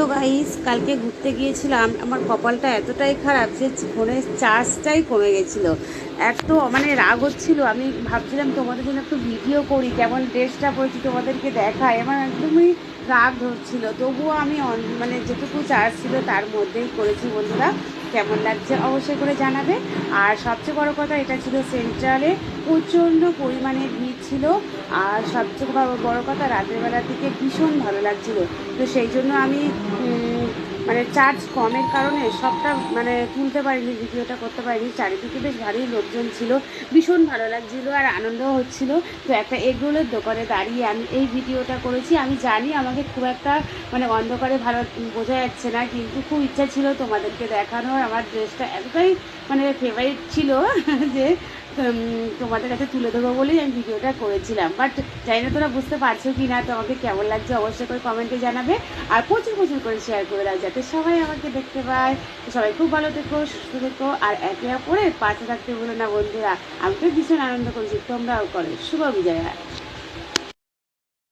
তো গাইস, কালকে ঘুরতে গিয়েছিলাম। আমার কপালটা এতটাই খারাপ যে ফোনের চার্জটাই কমে গেছিলো। এত মানে রাগ হচ্ছিল, আমি ভাবছিলাম তোমাদের জন্য একটু ভিডিও করি, কেমন ড্রেসটা পরেছি তোমাদেরকে দেখাই। আমার একদমই রাগ ধরছিল, তবুও আমি মানে যেটুকু চার্জ ছিল তার মধ্যেই করেছি। বন্ধুরা, কেমন লাগছে অবশ্যই করে জানাবে। আর সবচেয়ে বড় কথা, এটা ছিল সেন্ট্রালে, প্রচণ্ড পরিমাণে ভিড় ছিল। আর সবচেয়ে বড় কথা, রাতের বেলার দিকে ভীষণ ভালো লাগছিল। তো সেই জন্য আমি মানে চার্জ কমের কারণে সবটা মানে তুলতে পারিনি, ভিডিওটা করতে পারিনি। চারিদিকে বেশ ভারী লোকজন ছিল, ভীষণ ভালো লাগছিল আর আনন্দও হচ্ছিল। তো একটা এগরোলের দোকানে দাঁড়িয়ে আমি এই ভিডিওটা করেছি। আমি জানি আমাকে খুব একটা মানে অন্ধকারে ভালো বোঝা যাচ্ছে না, কিন্তু খুব ইচ্ছা ছিল তোমাদেরকে দেখানোর। আমার ড্রেসটা এতটাই মানে ফেভারিট ছিল যে তোমাদের কাছে তুলে দেবো বলেই আমি ভিডিওটা করেছিলাম। বাট জানি না তোরা বুঝতে পারছো কি না, তো আমাকে কেমন লাগছে অবশ্যই করে কমেন্টে জানাবে। আর প্রচুর প্রচুর করে শেয়ার করে দাও, যাতে সবাই আমাকে দেখতে পায়। তো সবাই খুব ভালো থেকো, সুস্থ থেকো, আর একে অপরের পাশে থাকতে বলো না বন্ধুরা। আমি তো ভীষণ আনন্দ করছি, তোমরাও করো। শুভ বিজয়া।